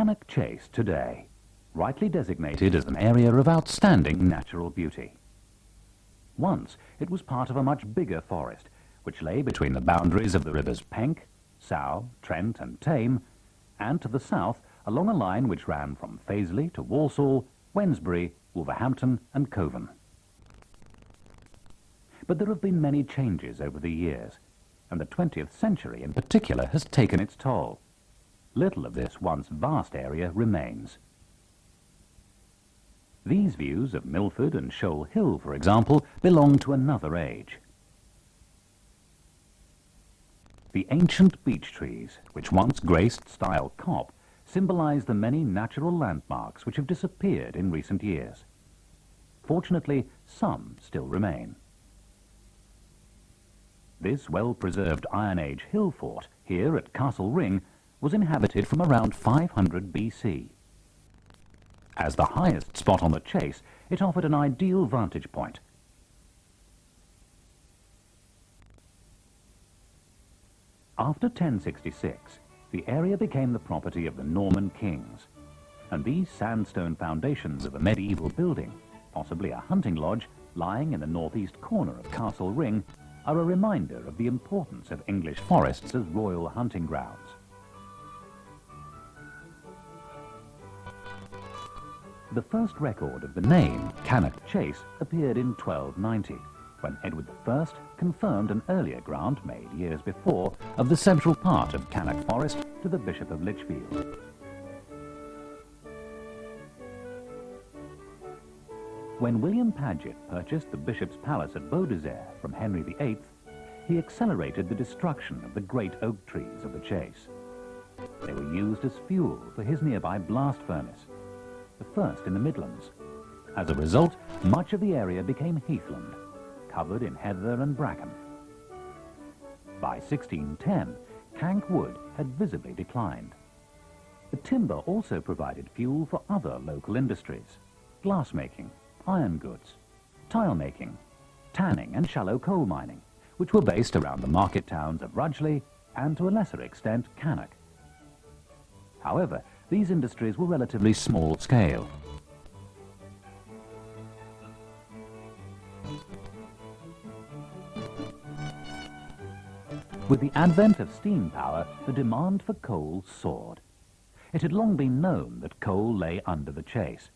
Cannock Chase today, rightly designated as an area of outstanding natural beauty. Once it was part of a much bigger forest, which lay between the boundaries of the rivers Penk, Sow, Trent and Tame, and to the south along a line which ran from Fazeley to Walsall, Wednesbury, Wolverhampton and Coven. But there have been many changes over the years, and the 20th century in particular has taken its toll. Little of this once vast area remains. These views of Milford and Shoal Hill, for example, belong to another age. The ancient beech trees, which once graced Stile Cop, symbolize the many natural landmarks which have disappeared in recent years. Fortunately, some still remain. This well-preserved Iron Age hill fort here at Castle Ring was inhabited from around 500 BC. As the highest spot on the chase, it offered an ideal vantage point. After 1066, the area became the property of the Norman kings, and these sandstone foundations of a medieval building, possibly a hunting lodge, lying in the northeast corner of Castle Ring, are a reminder of the importance of English forests as royal hunting grounds. The first record of the name Cannock Chase appeared in 1290, when Edward I confirmed an earlier grant made years before of the central part of Cannock Forest to the Bishop of Lichfield. When William Paget purchased the bishop's palace at Beaudesert from Henry VIII, he accelerated the destruction of the great oak trees of the chase. They were used as fuel for his nearby blast furnace, the first in the Midlands. As a result, much of the area became heathland, covered in heather and bracken. By 1610, Cank wood had visibly declined. The timber also provided fuel for other local industries: glassmaking, iron goods, tile making, tanning and shallow coal mining, which were based around the market towns of Rudgley and to a lesser extent Cannock. However, these industries were relatively small scale. With the advent of steam power, the demand for coal soared. It had long been known that coal lay under the chase,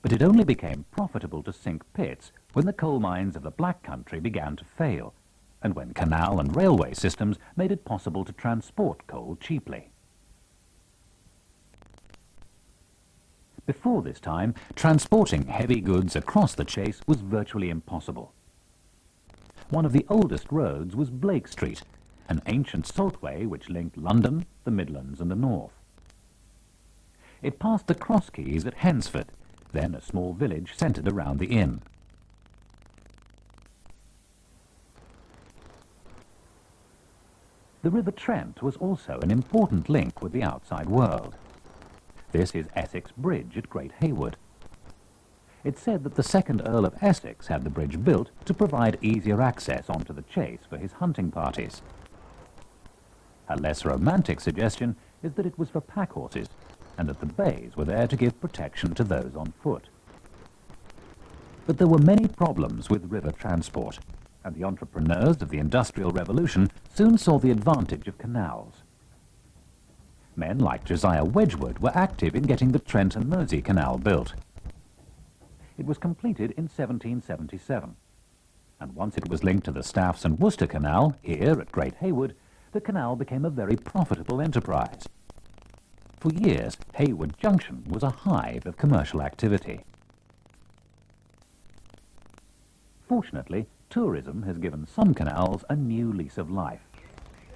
but it only became profitable to sink pits when the coal mines of the Black Country began to fail, and when canal and railway systems made it possible to transport coal cheaply. Before this time, transporting heavy goods across the chase was virtually impossible. One of the oldest roads was Blake Street, an ancient saltway which linked London, the Midlands and the North. It passed the Cross Keys at Hensford, then a small village centred around the inn. The River Trent was also an important link with the outside world. This is Essex Bridge at Great Haywood. It's said that the second Earl of Essex had the bridge built to provide easier access onto the chase for his hunting parties. A less romantic suggestion is that it was for pack horses, and that the bays were there to give protection to those on foot. But there were many problems with river transport, and the entrepreneurs of the Industrial Revolution soon saw the advantage of canals. Men like Josiah Wedgwood were active in getting the Trent and Mersey Canal built. It was completed in 1777, and once it was linked to the Staffs and Worcester Canal, here at Great Haywood, the canal became a very profitable enterprise. For years, Haywood Junction was a hive of commercial activity. Fortunately, tourism has given some canals a new lease of life,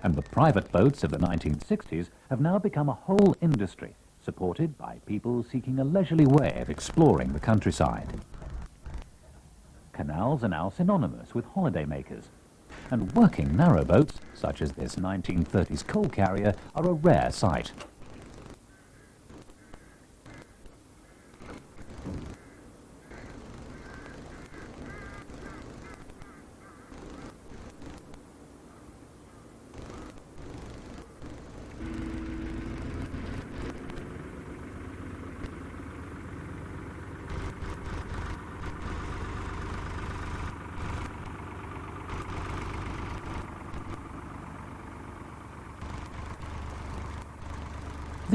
and the private boats of the 1960s have now become a whole industry, supported by people seeking a leisurely way of exploring the countryside. Canals are now synonymous with holidaymakers, and working narrowboats, such as this 1930s coal carrier, are a rare sight.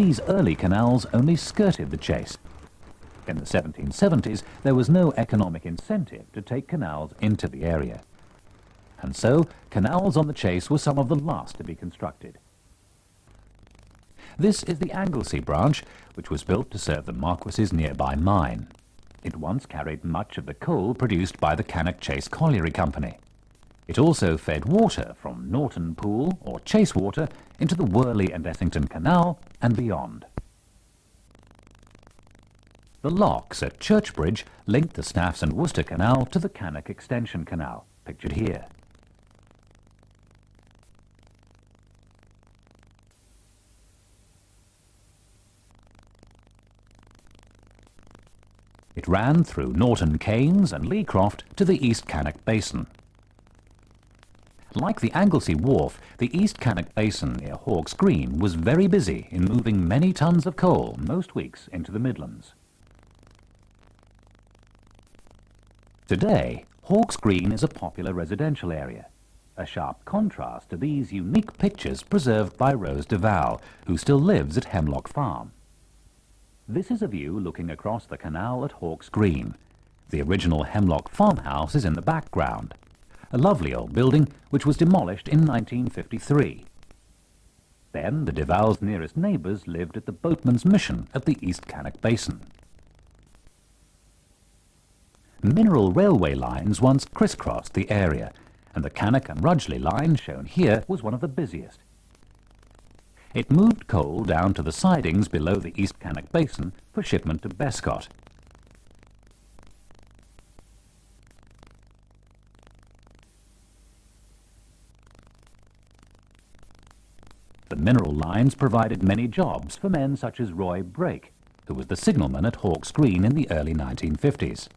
these early canals only skirted the chase. In the 1770s, there was no economic incentive to take canals into the area. And so, canals on the chase were some of the last to be constructed. This is the Anglesey branch, which was built to serve the Marquess's nearby mine. It once carried much of the coal produced by the Cannock Chase Colliery Company. It also fed water from Norton Pool, or Chase Water, into the Worley and Essington Canal and beyond. The locks at Churchbridge linked the Staffs and Worcester Canal to the Cannock Extension Canal, pictured here. It ran through Norton Keynes and Leecroft to the East Cannock Basin. Like the Anglesey Wharf, the East Cannock Basin near Hawkes Green was very busy in moving many tons of coal most weeks into the Midlands. Today, Hawkes Green is a popular residential area, a sharp contrast to these unique pictures preserved by Rose Duval, who still lives at Hemlock Farm. This is a view looking across the canal at Hawkes Green. The original Hemlock farmhouse is in the background, a lovely old building which was demolished in 1953. Then the Duvals' nearest neighbours lived at the Boatman's Mission at the East Cannock Basin. Mineral railway lines once crisscrossed the area, and the Cannock and Rudgley line, shown here, was one of the busiest. It moved coal down to the sidings below the East Cannock Basin for shipment to Bescot. The mineral lines provided many jobs for men such as Roy Brake, who was the signalman at Hawkes Green in the early 1950s.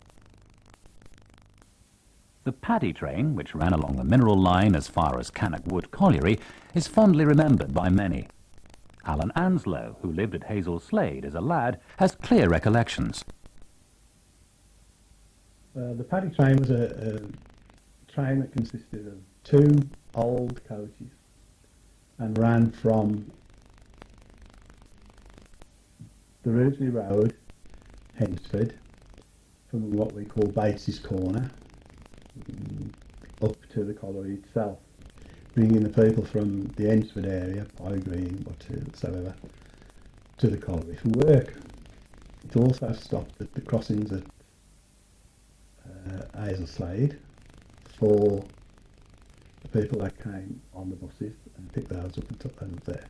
The paddy train, which ran along the mineral line as far as Cannock Wood Colliery, is fondly remembered by many. Alan Anslow, who lived at Hazel Slade as a lad, has clear recollections. The paddy train was a train that consisted of two old coaches and ran from the Rugeley Road, Hensford, from what we call Bates's Corner, up to the colliery itself, bringing the people from the Hensford area, Pye Green, whatsoever, to the colliery for work. It also stopped at the crossings at Hazel Slade for the people that came on the buses and picked those up and took them there.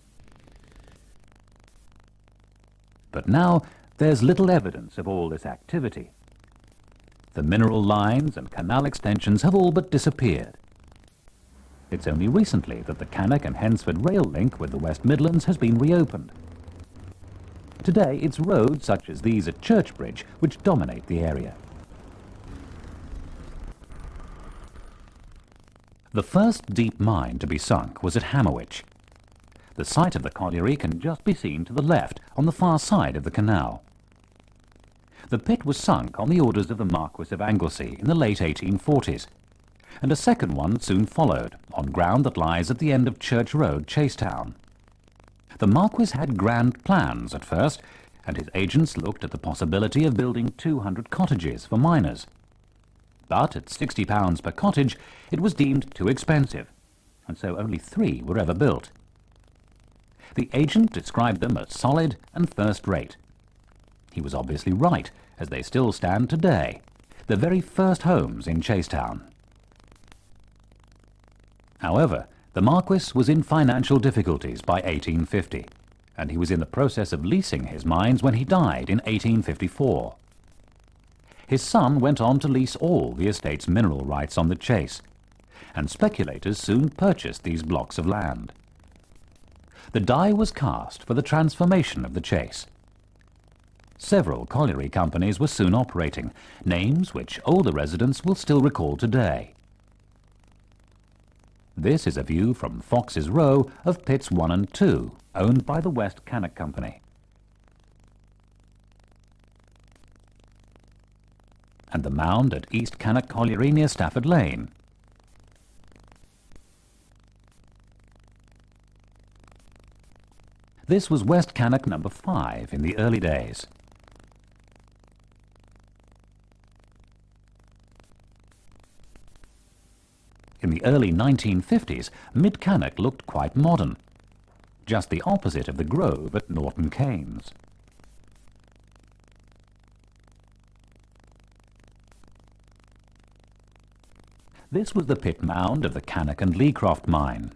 But now there's little evidence of all this activity. The mineral lines and canal extensions have all but disappeared. It's only recently that the Cannock and Hensford rail link with the West Midlands has been reopened. Today it's roads such as these at Churchbridge which dominate the area. The first deep mine to be sunk was at Hammerwich. The site of the colliery can just be seen to the left on the far side of the canal. The pit was sunk on the orders of the Marquess of Anglesey in the late 1840s, and a second one soon followed, on ground that lies at the end of Church Road, Chasetown. The Marquess had grand plans at first, and his agents looked at the possibility of building 200 cottages for miners. But at £60 per cottage, it was deemed too expensive, and so only 3 were ever built. The agent described them as solid and first-rate. He was obviously right, as they still stand today, the very first homes in Chasetown. However, the Marquess was in financial difficulties by 1850, and he was in the process of leasing his mines when he died in 1854. His son went on to lease all the estate's mineral rights on the Chase, and speculators soon purchased these blocks of land. The die was cast for the transformation of the Chase. Several colliery companies were soon operating, names which older residents will still recall today. This is a view from Fox's Row of pits 1 and 2, owned by the West Cannock Company. And the mound at East Cannock Colliery near Stafford Lane. This was West Cannock number 5 in the early days. In the early 1950s, Mid Cannock looked quite modern, just the opposite of the Grove at Norton Keynes. This was the pit mound of the Cannock and Leecroft mine.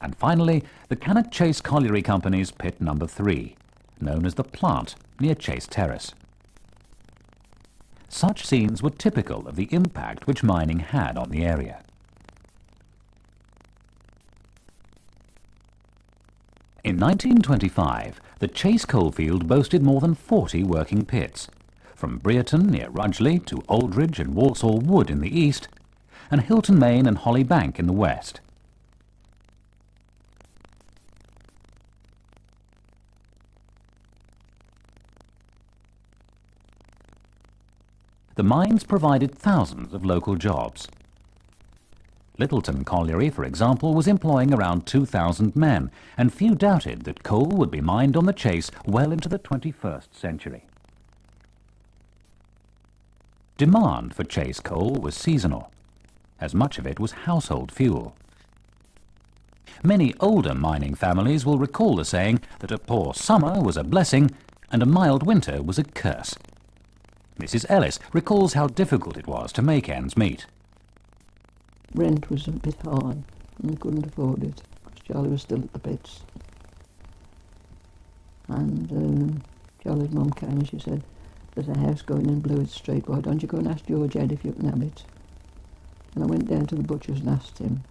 And finally, the Cannock Chase Colliery Company's pit number 3, known as the Plant, near Chase Terrace. Such scenes were typical of the impact which mining had on the area. In 1925, the Chase coalfield boasted more than 40 working pits, from Brereton near Rudgley to Aldridge and Walsall Wood in the east, and Hilton Main and Holly Bank in the west. The mines provided thousands of local jobs. Littleton Colliery, for example, was employing around 2,000 men, and few doubted that coal would be mined on the Chase well into the 21st century. Demand for Chase coal was seasonal, as much of it was household fuel. Many older mining families will recall the saying that a poor summer was a blessing and a mild winter was a curse. Mrs. Ellis recalls how difficult it was to make ends meet. Rent was a bit high and we couldn't afford it because Charlie was still at the pits. And Charlie's mum came and she said, "There's a house going in Blewett Street, why don't you go and ask George Ed if you can have it?" And I went down to the butcher's and asked him.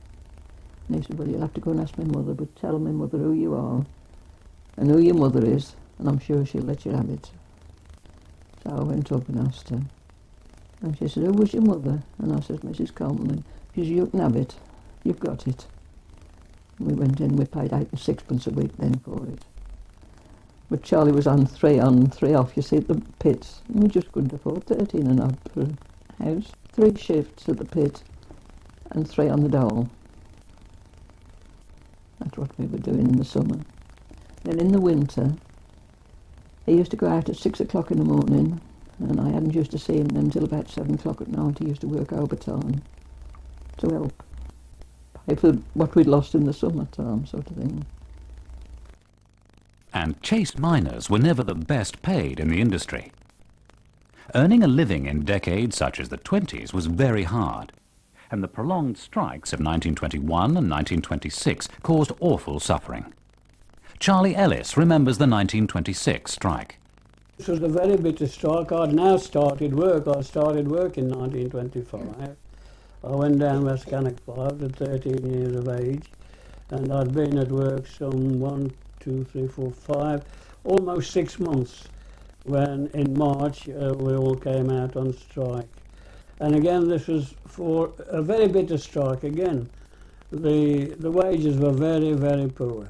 And he said, "Well, you'll have to go and ask my mother, but tell my mother who you are and who your mother is, and I'm sure she'll let you have it." So I went up and asked her. And she said, "Who was your mother?" And I said, "Mrs. Coleman." She said, "You can have it. You've got it." And we went in, we paid 8 and 6pence a week then for it. But Charlie was on 3 on, 3 off, you see, at the pits. And we just couldn't afford 13 and odd for a house. 3 shifts at the pit and 3 on the dole. That's what we were doing in the summer. Then in the winter, he used to go out at 6 o'clock in the morning, and I hadn't used to see him until about 7 o'clock at night. He used to work overtime to help pay for what we'd lost in the summertime, sort of thing. And Chase miners were never the best paid in the industry. Earning a living in decades such as the 20s was very hard, and the prolonged strikes of 1921 and 1926 caused awful suffering. Charlie Ellis remembers the 1926 strike. This was a very bitter strike. I'd now started work. I started work in 1925. I went down West Cannock 5 at 13 years of age, and I'd been at work some 1, 2, 3, 4, 5, almost 6 months, when in March we all came out on strike. And again, this was for a very bitter strike again. The wages were very, very poor.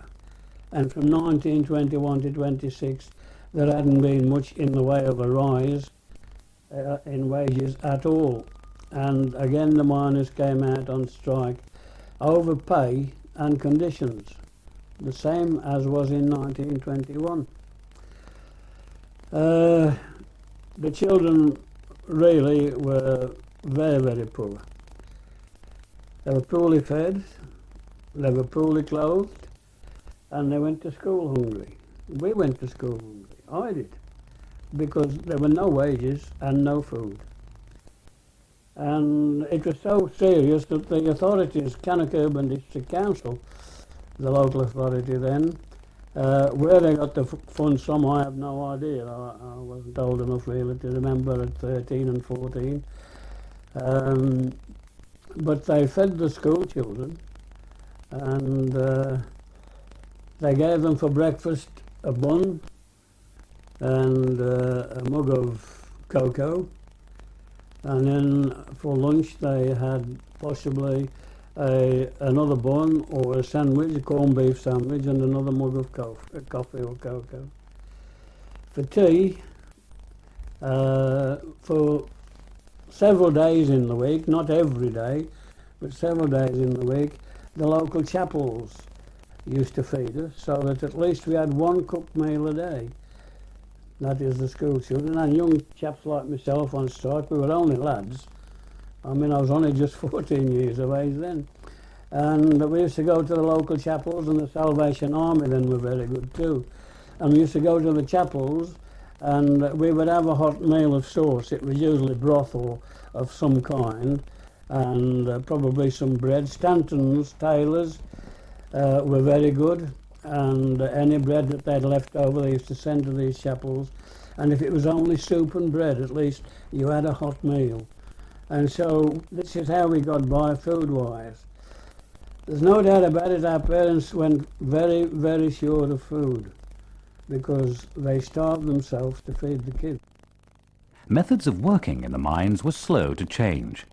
And from 1921 to 26, there hadn't been much in the way of a rise in wages at all. And again, the miners came out on strike over pay and conditions, the same as was in 1921. The children really were very, very poor. They were poorly fed, they were poorly clothed, and they went to school hungry. We went to school hungry. I did, because there were no wages and no food. And it was so serious that the authorities, Cannock Urban District Council, the local authority then, where they got the funds from, I have no idea. I wasn't old enough really to remember at 13 and 14. But they fed the school children, and they gave them for breakfast a bun and a mug of cocoa, and then for lunch they had possibly another bun or a sandwich, a corned beef sandwich, and another mug of coffee or cocoa. For tea, for several days in the week, not every day, but several days in the week, the local chapels used to feed us, so that at least we had one cooked meal a day. That is the school children, and young chaps like myself on strike. We were only lads. I mean, I was only just 14 years of age then. And we used to go to the local chapels, and the Salvation Army then were very good too. And we used to go to the chapels, and we would have a hot meal of sauce. It was usually broth or of some kind, and probably some bread. Stanton's, Taylor's were very good, and any bread that they'd left over they used to send to these chapels. And if it was only soup and bread, at least you had a hot meal. And so this is how we got by food-wise. There's no doubt about it, our parents went very, very short of food because they starved themselves to feed the kids. Methods of working in the mines were slow to change.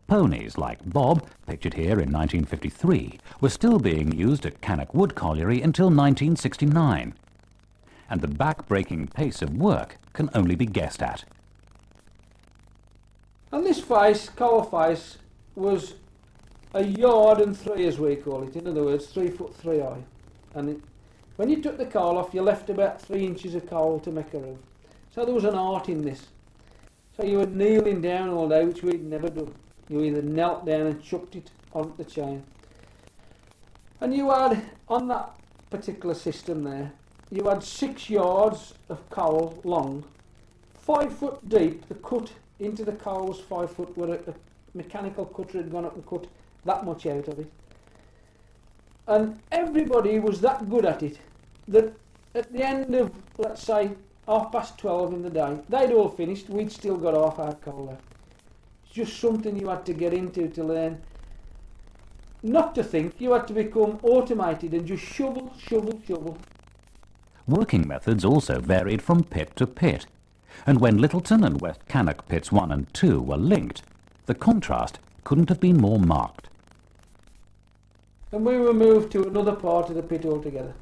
Ponies like Bob, pictured here in 1953, were still being used at Cannock Wood Colliery until 1969. And the back-breaking pace of work can only be guessed at. And this face, coal face, was 1.3 yards, as we call it. In other words, 3 foot 3 high. And when you took the coal off, you left about 3 inches of coal to make a roof. So there was an art in this. So you were kneeling down all day, which we'd never done. You either knelt down and chucked it on the chain. And you had, on that particular system there, you had 6 yards of coal long, 5 foot deep. The cut into the coal was 5 foot, where a mechanical cutter had gone up and cut that much out of it. And everybody was that good at it that at the end of, let's say, 12:30 in the day, they'd all finished, we'd still got half our coal left. It's just something you had to get into to learn not to think. You had to become automated and just shovel, shovel, shovel. Working methods also varied from pit to pit, and when Littleton and West Cannock pits 1 and 2 were linked, the contrast couldn't have been more marked. And we were moved to another part of the pit altogether.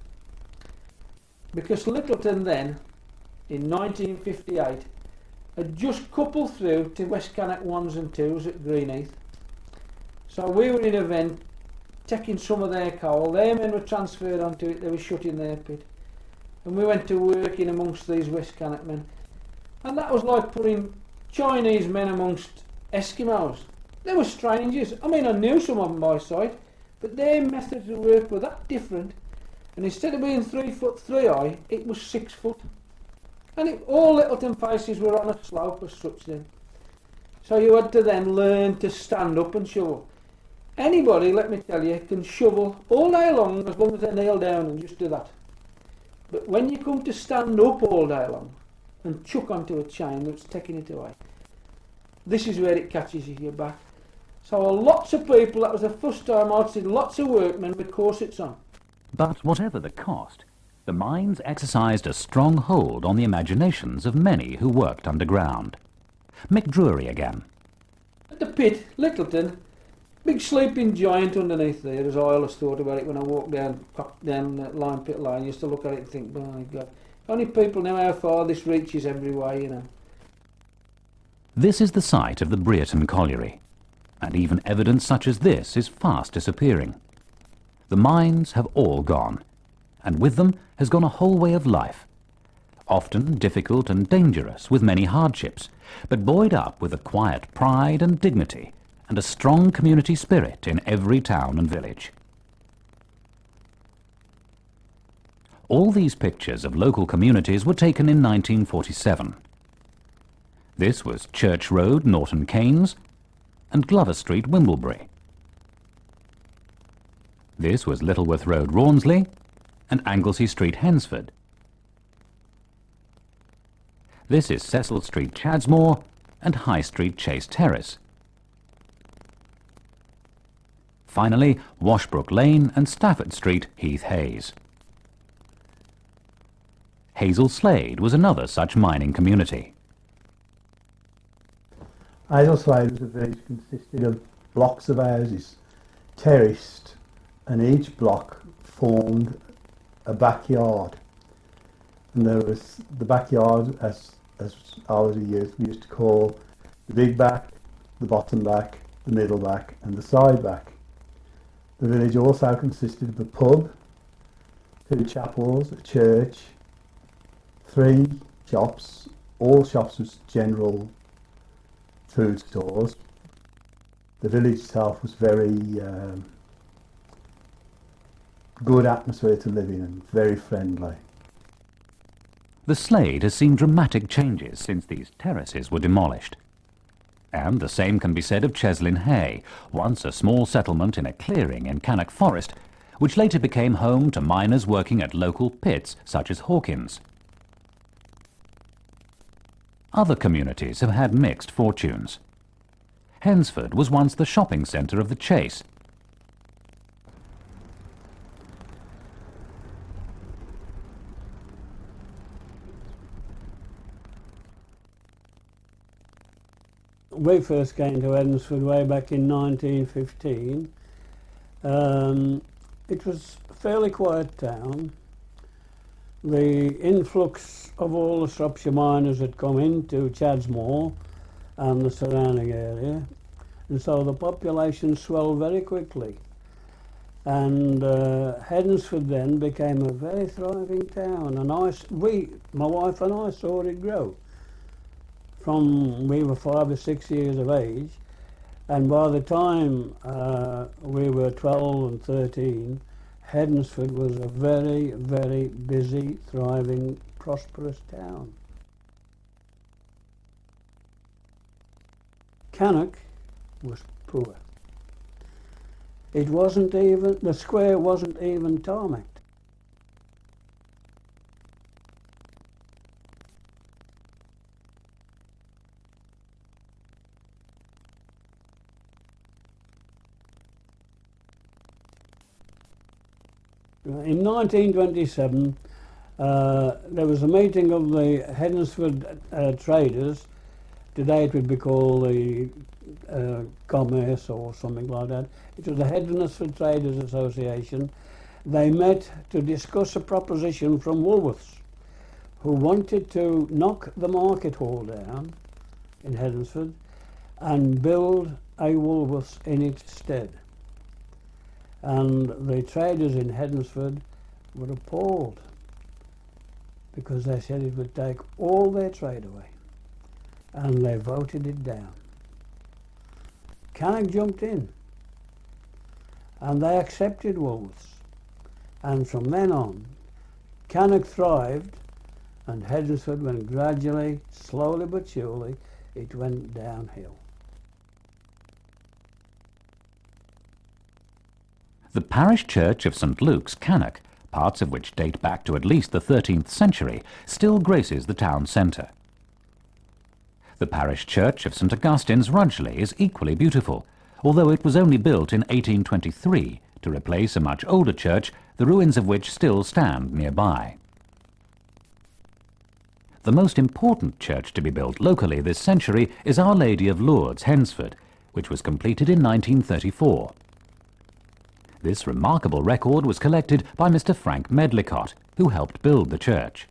Because Littleton then, in 1958, had just coupled through to West Cannock 1s and 2s at Greenheath. So we were in a vent, taking some of their coal. Their men were transferred onto it, they were shut in their pit. And we went to work in amongst these West Cannock men. And that was like putting Chinese men amongst Eskimos. They were strangers. I mean, I knew some of them by sight, but their methods of work were that different. And instead of being 3 foot 3 high, it was 6 foot. And all Littleton faces were on a slope as such then. So you had to then learn to stand up and shovel. Anybody, let me tell you, can shovel all day long as they kneel down and just do that. But when you come to stand up all day long and chuck onto a chain that's taking it away, this is where it catches you, your back. So lots of people, that was the first time I'd seen lots of workmen with corsets on. But whatever the cost, the mines exercised a strong hold on the imaginations of many who worked underground. Mick Drury again. At the pit, Littleton, big sleeping giant underneath there, as I always thought about it when I walked down Line Pit Lane. I used to look at it and think, my God, only people know how far this reaches every way, you know. This is the site of the Brereton Colliery, and even evidence such as this is fast disappearing. The mines have all gone, and with them has gone a whole way of life, often difficult and dangerous with many hardships, but buoyed up with a quiet pride and dignity and a strong community spirit in every town and village. All these pictures of local communities were taken in 1947. This was Church Road, Norton Keynes, and Glover Street, Wimblebury. This was Littleworth Road, Rawnsley, and Anglesey Street, Hensford. This is Cecil Street, Chadsmore, and High Street, Chase Terrace. Finally, Washbrook Lane and Stafford Street, Heath Hayes. Hazel Slade was another such mining community. Hazel Slade was a village consisted of blocks of houses, terraced, and each block formed a backyard. And there was the backyard, as I was a youth, we used to call the big back, the bottom back, the middle back and the side back. The village also consisted of a pub, 2 chapels, a church, 3 shops. All shops was general food stores. The village itself was very good atmosphere to live in and very friendly. The Slade has seen dramatic changes since these terraces were demolished. And the same can be said of Cheslin Hay, once a small settlement in a clearing in Cannock Forest, which later became home to miners working at local pits such as Hawkins. Other communities have had mixed fortunes. Hensford was once the shopping centre of the Chase. We first came to Edensford way back in 1915. It was a fairly quiet town. The influx of all the Shropshire miners had come into Chadsmore and the surrounding area, and so the population swelled very quickly. And Hedensford then became a very thriving town, and my wife and I saw it grow. From we were 5 or 6 years of age, and by the time we were 12 and 13, Hedensford was a very, very busy, thriving, prosperous town. Cannock was poor. It wasn't even, the square wasn't even tarmacked. In 1927, there was a meeting of the Hedensford traders. Today it would be called the Commerce or something like that. It was the Hedensford Traders Association. They met to discuss a proposition from Woolworths, who wanted to knock the market hall down in Hedensford and build a Woolworths in its stead. And the traders in Hedensford were appalled because they said it would take all their trade away, and they voted it down. Cannock jumped in and they accepted Woolworths, and from then on Cannock thrived and Hedensford went gradually, slowly but surely, it went downhill. The parish church of St Luke's, Cannock, parts of which date back to at least the 13th century, still graces the town centre. The parish church of St Augustine's, Rudgley, is equally beautiful, although it was only built in 1823 to replace a much older church, the ruins of which still stand nearby. The most important church to be built locally this century is Our Lady of Lourdes, Hensford, which was completed in 1934. This remarkable record was collected by Mr. Frank Medlicott, who helped build the church.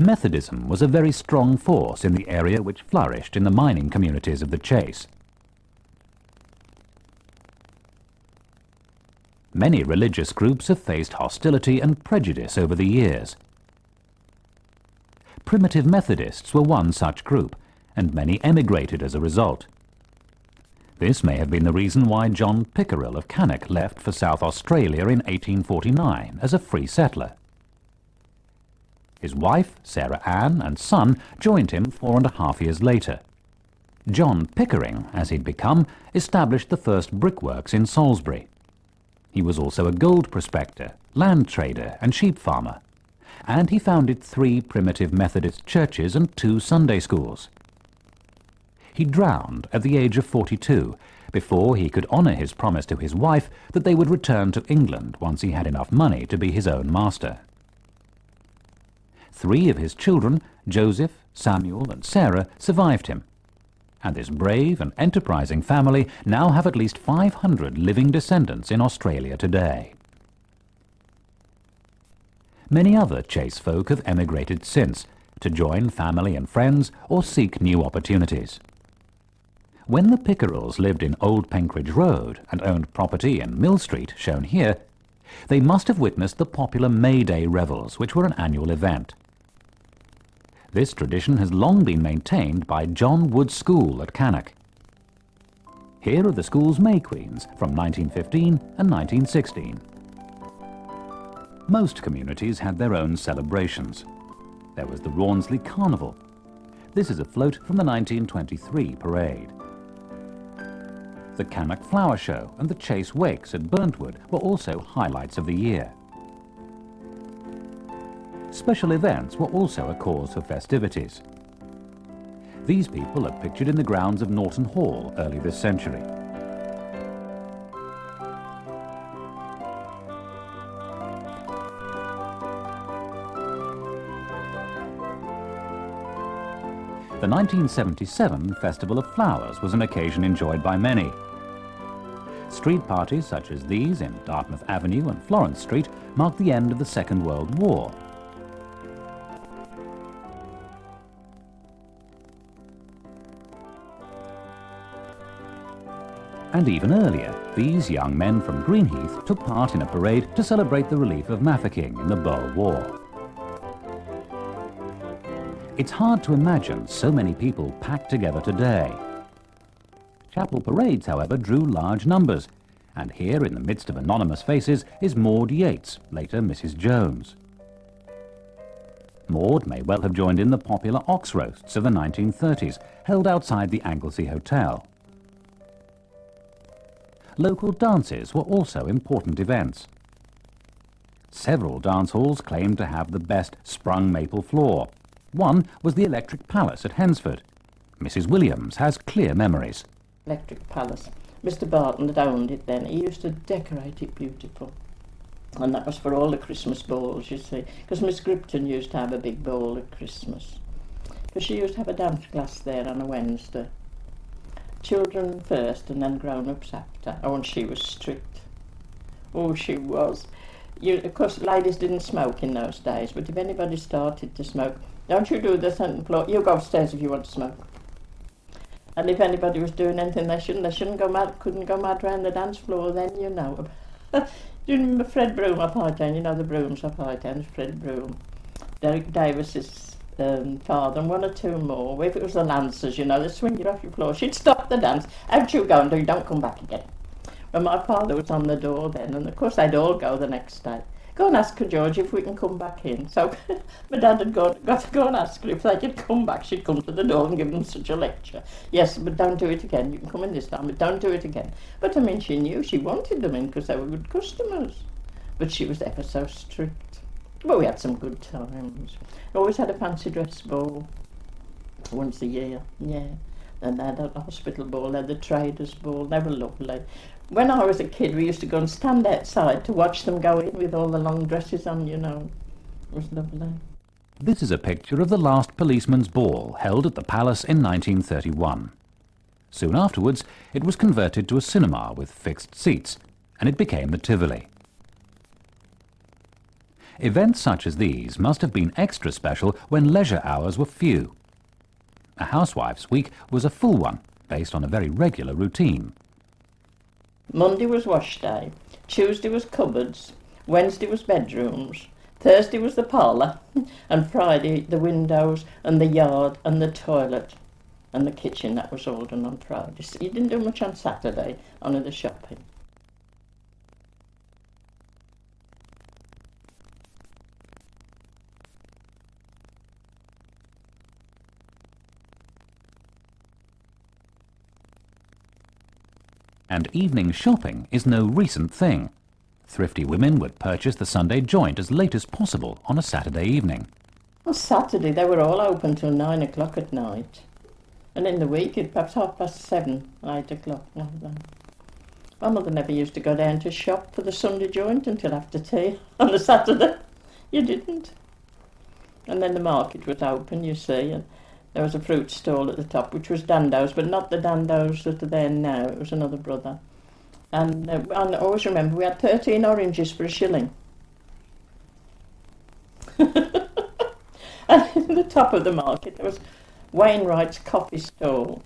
Methodism was a very strong force in the area which flourished in the mining communities of the Chase. Many religious groups have faced hostility and prejudice over the years. Primitive Methodists were one such group, and many emigrated as a result. This may have been the reason why John Pickerel of Cannock left for South Australia in 1849 as a free settler. His wife, Sarah Ann, and son joined him 4.5 years later. John Pickering, as he'd become, established the first brickworks in Salisbury. He was also a gold prospector, land trader, and sheep farmer, and he founded 3 primitive Methodist churches and 2 Sunday schools. He drowned at the age of 42 before he could honour his promise to his wife that they would return to England once he had enough money to be his own master. 3 of his children, Joseph, Samuel, and Sarah, survived him, and this brave and enterprising family now have at least 500 living descendants in Australia today. Many other Chase folk have emigrated since, to join family and friends or seek new opportunities. When the Pickerells lived in Old Penkridge Road and owned property in Mill Street, shown here, they must have witnessed the popular May Day revels, which were an annual event. This tradition has long been maintained by John Wood School at Cannock. Here are the school's May Queens from 1915 and 1916. Most communities had their own celebrations. There was the Rawnsley Carnival. This is a float from the 1923 parade. The Cannock Flower Show and the Chase Wakes at Burntwood were also highlights of the year. Special events were also a cause for festivities. These people are pictured in the grounds of Norton Hall early this century. The 1977 Festival of Flowers was an occasion enjoyed by many. Street parties such as these in Dartmouth Avenue and Florence Street marked the end of the Second World War. And even earlier, these young men from Greenheath took part in a parade to celebrate the relief of Mafeking in the Boer War. It's hard to imagine so many people packed together today. Chapel parades, however, drew large numbers, and here in the midst of anonymous faces is Maud Yates, later Mrs. Jones. Maud may well have joined in the popular ox roasts of the 1930s, held outside the Anglesey Hotel. Local dances were also important events. Several dance halls claimed to have the best sprung maple floor. One was the Electric Palace at Hensford. Mrs. Williams has clear memories. Electric Palace. Mr. Barton that owned it then, he used to decorate it beautiful. And that was for all the Christmas balls, you see, because Miss Gripton used to have a big ball at Christmas. Because she used to have a dance class there on a Wednesday. Children first and then grown-ups after. Oh, and she was strict. Oh, she was. Of course, ladies didn't smoke in those days, but if anybody started to smoke, don't you do the second floor, you go upstairs if you want to smoke. And if anybody was doing anything they shouldn't go mad, couldn't go mad round the dance floor, then you know. Do you remember Fred Broom of Hightown? You know the Brooms of Hightown, Fred Broom. Derek Davis's father and 1 or 2 more. If it was the Lancers, you know, they'd swing you off your floor. She'd stop the dance. Out you go and do, don't come back again. Well, my father was on the door then, and of course they'd all go the next day. Go and ask her, George, if we can come back in. So my dad had got to go and ask her if they could come back. She'd come to the door and give them such a lecture. Yes, but don't do it again. You can come in this time, but don't do it again. But I mean, she knew she wanted them in because they were good customers. But she was ever so strict. But we had some good times. Always had a fancy dress ball once a year, yeah. And they had a hospital ball, they had the traders' ball. They were lovely. When I was a kid, we used to go and stand outside to watch them go in with all the long dresses on, you know. It was lovely. This is a picture of the last policeman's ball held at the Palace in 1931. Soon afterwards, it was converted to a cinema with fixed seats, and it became the Tivoli. Events such as these must have been extra special when leisure hours were few. A housewife's week was a full one, based on a very regular routine. Monday was wash day, Tuesday was cupboards, Wednesday was bedrooms, Thursday was the parlour, and Friday the windows and the yard and the toilet and the kitchen. That was all done on Friday. So you didn't do much on Saturday, only the shopping. And evening shopping is no recent thing. Thrifty women would purchase the Sunday joint as late as possible on a Saturday evening. On Saturday they were all open till 9 o'clock at night. And in the week it perhaps 7:30, 8 o'clock. Like that. My mother never used to go down to shop for the Sunday joint until after tea on the Saturday. You didn't. And then the market was open, you see, and there was a fruit stall at the top, which was Dando's, but not the Dando's that are there now. It was another brother. And I always remember we had 13 oranges for £1. And in the top of the market there was Wainwright's toffee stall,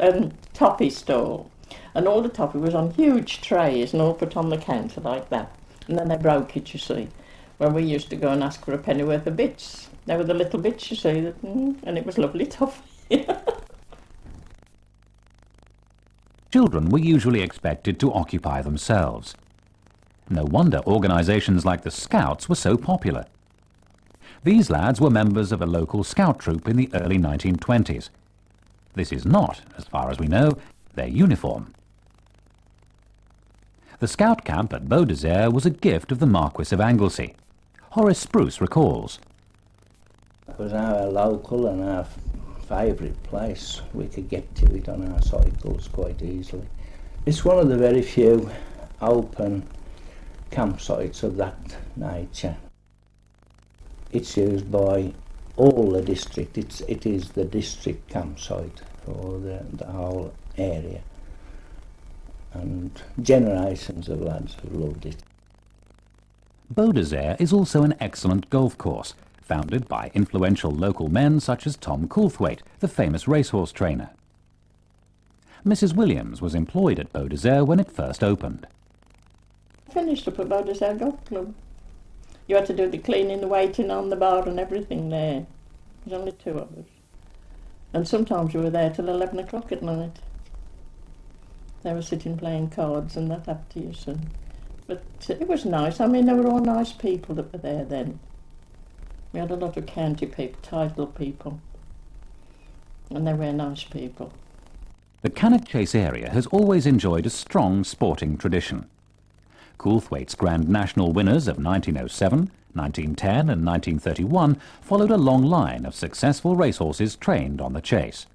and all the toffee was on huge trays and all put on the counter like that. And then they broke it, you see, when we used to go and ask for a pennyworth of bits. They were the little bits, you see, and it was lovely toffee. Children were usually expected to occupy themselves. No wonder organisations like the Scouts were so popular. These lads were members of a local scout troop in the early 1920s. This is not, as far as we know, their uniform. The scout camp at Beaudesert was a gift of the Marquis of Anglesey. Horace Spruce recalls. It was our local and our favourite place. We could get to it on our cycles quite easily. It's one of the very few open campsites of that nature. It's used by all the district. It is the district campsite for the whole area. And generations of lads have loved it. Beaudesert is also an excellent golf course, founded by influential local men such as Tom Coulthwaite, the famous racehorse trainer. Mrs. Williams was employed at Beaudesert when it first opened. I finished up at Beaudesert Golf Club. You had to do the cleaning, the waiting on the bar and everything there. There's only 2 of us. And sometimes we were there till 11 o'clock at night. They were sitting playing cards and that after you soon. But it was nice. I mean, they were all nice people that were there then. We had a lot of county people, title people. And they were nice people. The Cannock Chase area has always enjoyed a strong sporting tradition. Coulthwaite's Grand National winners of 1907, 1910 and 1931 followed a long line of successful racehorses trained on the chase.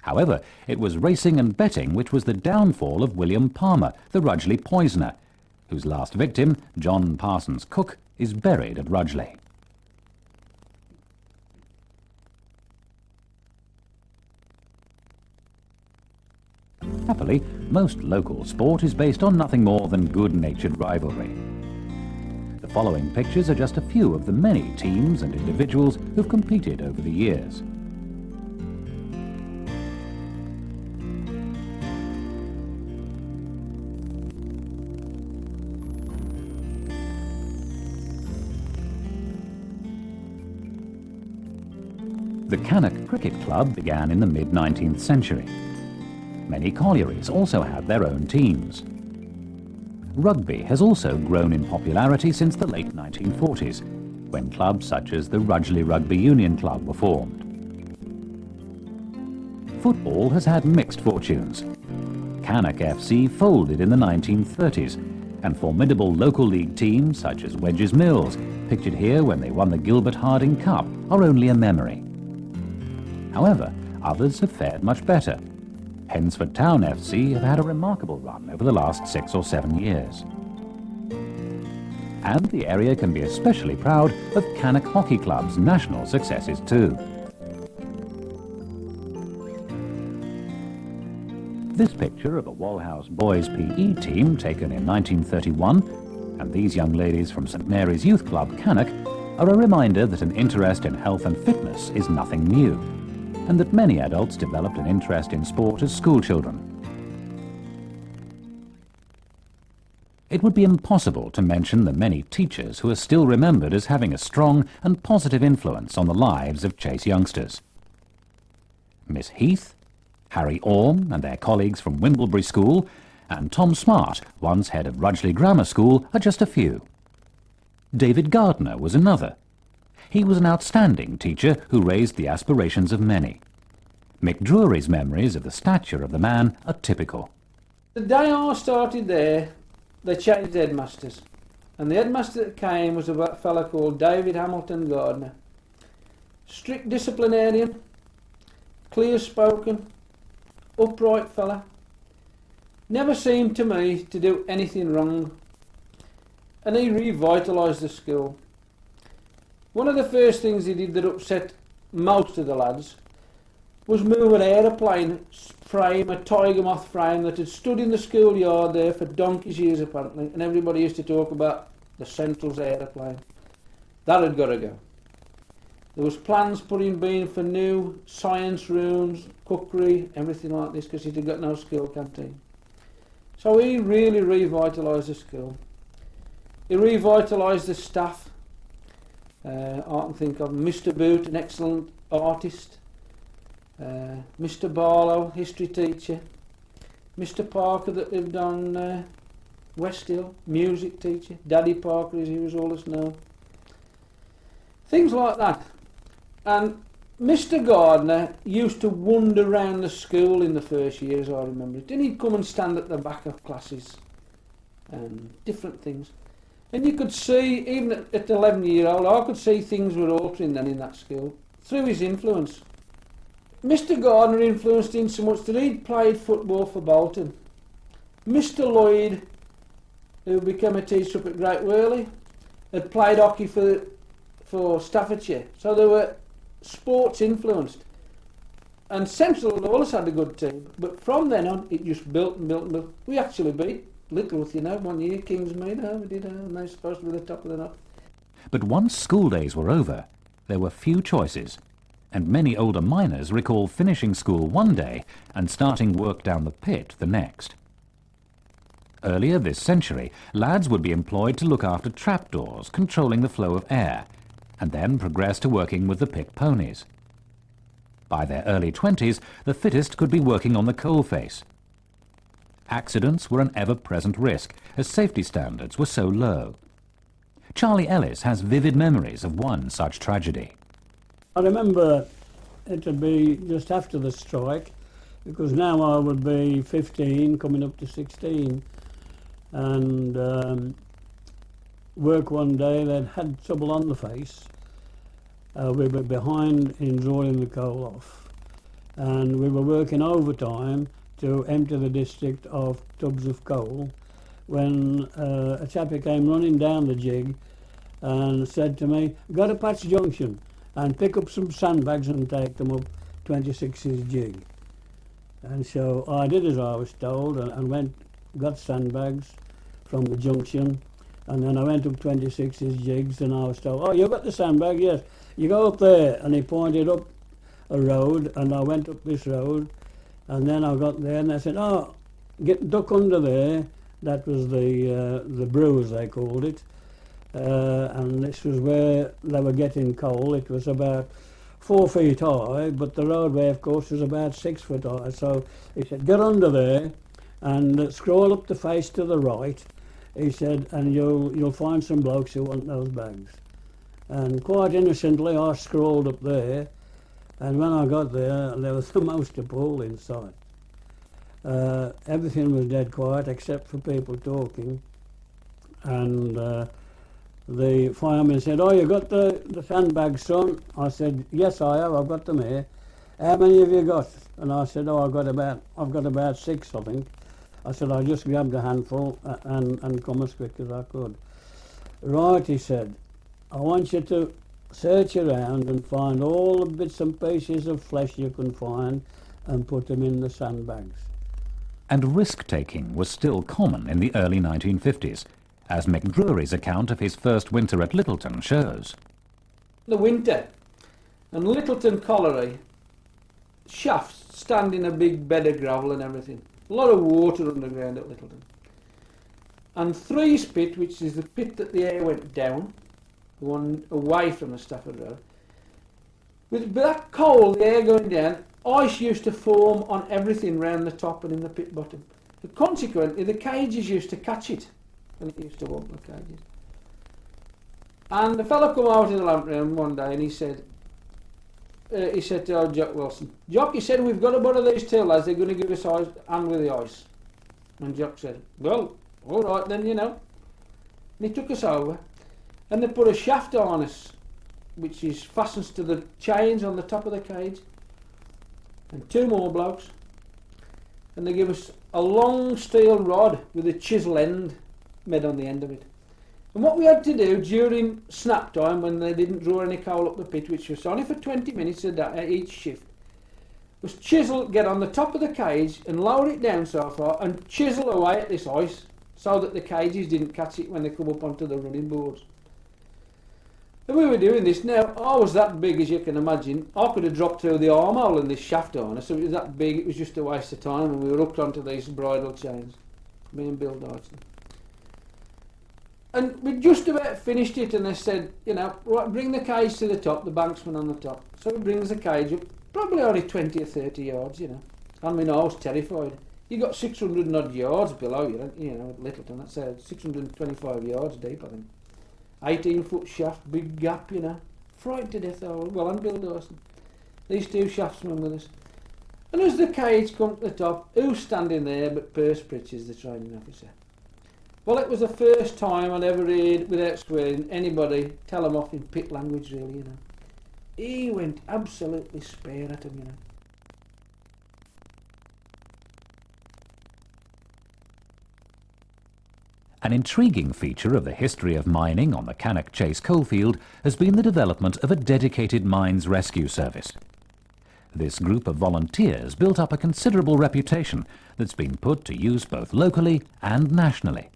However, it was racing and betting which was the downfall of William Palmer, the Rudgley poisoner, whose last victim, John Parsons Cook, is buried at Rudgley. Happily, most local sport is based on nothing more than good-natured rivalry. The following pictures are just a few of the many teams and individuals who've competed over the years. The Cannock Cricket Club began in the mid-19th century. Many collieries also had their own teams. Rugby has also grown in popularity since the late 1940s, when clubs such as the Rudgley Rugby Union Club were formed. Football has had mixed fortunes. Cannock FC folded in the 1930s, and formidable local league teams such as Wedges Mills, pictured here when they won the Gilbert Harding Cup, are only a memory. However, others have fared much better. Hensford Town FC have had a remarkable run over the last 6 or 7 years. And the area can be especially proud of Cannock Hockey Club's national successes too. This picture of a Walhouse boys PE team taken in 1931, and these young ladies from St Mary's Youth Club, Cannock, are a reminder that an interest in health and fitness is nothing new, and that many adults developed an interest in sport as schoolchildren. It would be impossible to mention the many teachers who are still remembered as having a strong and positive influence on the lives of Chase youngsters. Miss Heath, Harry Orme and their colleagues from Wimblebury School, and Tom Smart, once head of Rudgley Grammar School, are just a few. David Gardner was another. He was an outstanding teacher who raised the aspirations of many. Mick Drury's memories of the stature of the man are typical. The day I started there, they changed headmasters. And the headmaster that came was a fellow called David Hamilton Gardner. Strict disciplinarian, clear-spoken, upright fella. Never seemed to me to do anything wrong. And he revitalised the school. One of the first things he did that upset most of the lads was move an aeroplane frame, a tiger moth frame that had stood in the schoolyard there for donkey's years apparently, and everybody used to talk about the Central's aeroplane. That had got to go. There was plans put in being for new science rooms, cookery, everything like this, because he'd got no school canteen. So he really revitalised the school. He revitalised the staff. I can think of Mr. Boot, an excellent artist. Mr. Barlow, history teacher. Mr. Parker that lived on West Hill, music teacher. Daddy Parker, as he was always known. Things like that. And Mr. Gardner used to wander round the school in the first years, I remember it. And he'd come and stand at the back of classes and different things. And you could see, even at 11-year-old, I could see things were altering then in that school through his influence. Mr. Gardner influenced him so much that he'd played football for Bolton. Mr. Lloyd, who became a teacher up at Great Worley, had played hockey for Staffordshire. So they were sports influenced. And Central had always had a good team, but from then on it just built and built and built. We actually beat Littleworth, one year, Kingsmead, we did, and they were supposed to be the top of the knot. But once school days were over, there were few choices, and many older miners recall finishing school one day and starting work down the pit the next. Earlier this century, lads would be employed to look after trapdoors, controlling the flow of air, and then progress to working with the pit ponies. By their early 20s, the fittest could be working on the coalface. Accidents were an ever-present risk, as safety standards were so low. Charlie Ellis has vivid memories of one such tragedy. I remember it would be just after the strike, because now I would be 15, coming up to 16, and work one day. They'd had trouble on the face. We were behind in drawing the coal off, and we were working overtime to empty the district of tubs of coal, when a chappie came running down the jig and said to me, "Got to Patch Junction and pick up some sandbags and take them up 26's jig." And so I did as I was told, and went, got sandbags from the junction, and then I went up 26's jigs, and I was told, "Oh, you got the sandbag? Yes, you go up there." And he pointed up a road, and I went up this road, and then I got there and they said, "Oh, duck under there." That was the brew, as they called it, and this was where they were getting coal. It was about 4 feet high, but the roadway, of course, was about 6 foot high. So he said, "Get under there and scroll up the face to the right," he said, "and you'll find some blokes who want those bags." And quite innocently I scrolled up there, and when I got there was the most appalling sight. Everything was dead quiet except for people talking, and the fireman said, "Oh, you got the sandbags, son?" I said, "Yes, I have. I've got them here." "How many have you got?" And I said, "Oh, I've got about 6, I think." I said, "I just grabbed a handful and come as quick as I could." "Right," he said, "I want you to search around and find all the bits and pieces of flesh you can find and put them in the sandbags." And risk-taking was still common in the early 1950s, as McDrury's account of his first winter at Littleton shows. The winter, and Littleton Colliery, shafts stand in a big bed of gravel and everything. A lot of water underground at Littleton. And Three's pit, which is the pit that the air went down, the one away from the Stafford Road, with that coal, the air going down, ice used to form on everything round the top and in the pit bottom. But consequently, the cages used to catch it, and it used to walk the cages. And the fellow come out of the lamp room one day, and he said to old Jock Wilson, "Jock," he said, "we've got a lot of these two lads, they're going to give us a hand with the ice." And Jock said, well, all right then, you know. And he took us over, and they put a shaft on us, which is fastens to the chains on the top of the cage, and 2 more blokes, and they give us a long steel rod with a chisel end made on the end of it. And what we had to do during snap time, when they didn't draw any coal up the pit, which was only for 20 minutes a day, each shift, was chisel, get on the top of the cage and lower it down so far and chisel away at this ice so that the cages didn't catch it when they come up onto the running boards. And we were doing this. Now, I was that big, as you can imagine. I could have dropped through the armhole in this shaft on us, so it was that big, it was just a waste of time, and we were hooked onto these bridle chains, me and Bill Dyson. And we just about finished it, and they said, you know, right, bring the cage to the top, the banksman on the top. So he brings the cage up, probably only 20 or 30 yards, you know. I mean, I was terrified. You got 600 and odd yards below you know, at Littleton, that's 625 yards deep, I think. 18-foot shaft, big gap, you know. Frightened to death, well, and Bill Dawson. These 2 shaftsmen with us. And as the cage come to the top, who's standing there but Perce Pritchard, the training officer? Well, it was the first time I'd ever heard, without swearing, anybody tell him off in pit language, really, you know. He went absolutely spare at him, you know. An intriguing feature of the history of mining on the Cannock Chase coalfield has been the development of a dedicated mines rescue service. This group of volunteers built up a considerable reputation that's been put to use both locally and nationally.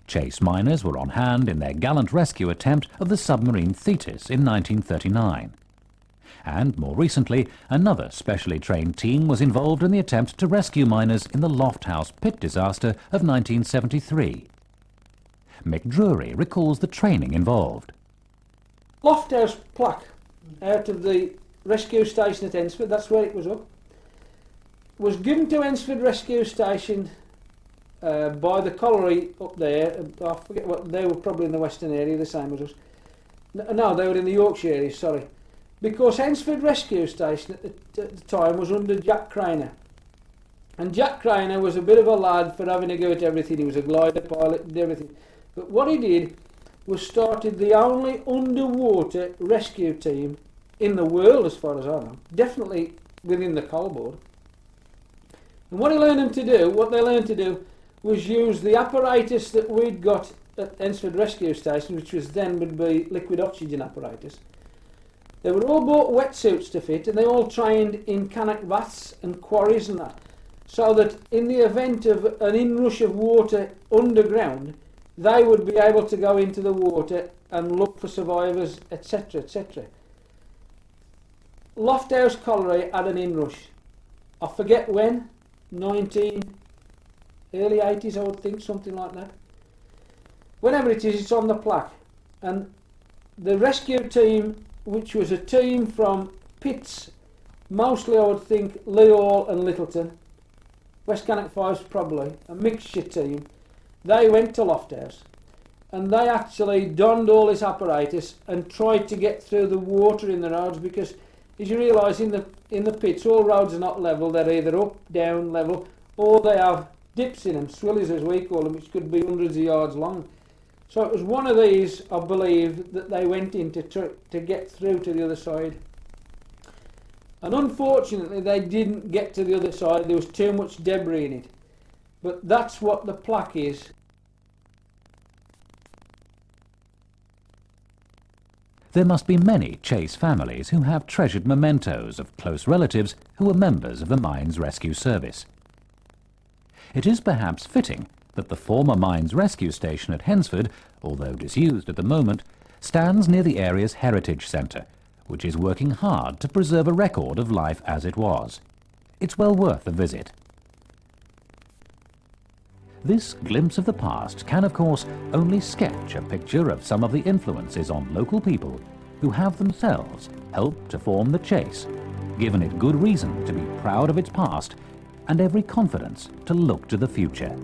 Chase miners were on hand in their gallant rescue attempt of the submarine Thetis in 1939. And more recently, another specially trained team was involved in the attempt to rescue miners in the Lofthouse pit disaster of 1973. Mick Drury recalls the training involved. Lofthouse plaque out of the rescue station at Ensford, that's where it was up, was given to Ensford Rescue Station by the colliery up there. I forget what, they were probably in the western area, the same as us. No, they were in the Yorkshire area, sorry. Because Ensford Rescue Station at the time was under Jack Craner. And Jack Craner was a bit of a lad for having a go at everything. He was a glider pilot and everything. But what he did was started the only underwater rescue team in the world, as far as I know. Definitely within the coal board. And what they learned to do was use the apparatus that we'd got at Ensford Rescue Station, which was then would be liquid oxygen apparatus. They were all bought wetsuits to fit, and they all trained in Cannock baths and quarries and that, so that in the event of an inrush of water underground, they would be able to go into the water and look for survivors, etc., etc. Lofthouse Colliery had an inrush. I forget when, early 80s I would think, something like that. Whenever it is, it's on the plaque. And the rescue team, which was a team from pits, mostly I would think Lee Hall and Littleton, West Cannock Fives probably, a mixture team, they went to Lofthouse and they actually donned all this apparatus and tried to get through the water in the roads, because as you realise in the pits all roads are not level, they're either up, down, level, or they have dips in them, swillies as we call them, which could be hundreds of yards long. So it was one of these, I believe, that they went in to get through to the other side. And unfortunately they didn't get to the other side, there was too much debris in it. But that's what the plaque is. There must be many Chase families who have treasured mementos of close relatives who were members of the Mines Rescue Service. It is perhaps fitting that the former Mines Rescue Station at Hensford, although disused at the moment, stands near the area's Heritage Centre, which is working hard to preserve a record of life as it was. It's well worth a visit. This glimpse of the past can, of course, only sketch a picture of some of the influences on local people who have themselves helped to form the Chase, given it good reason to be proud of its past and every confidence to look to the future.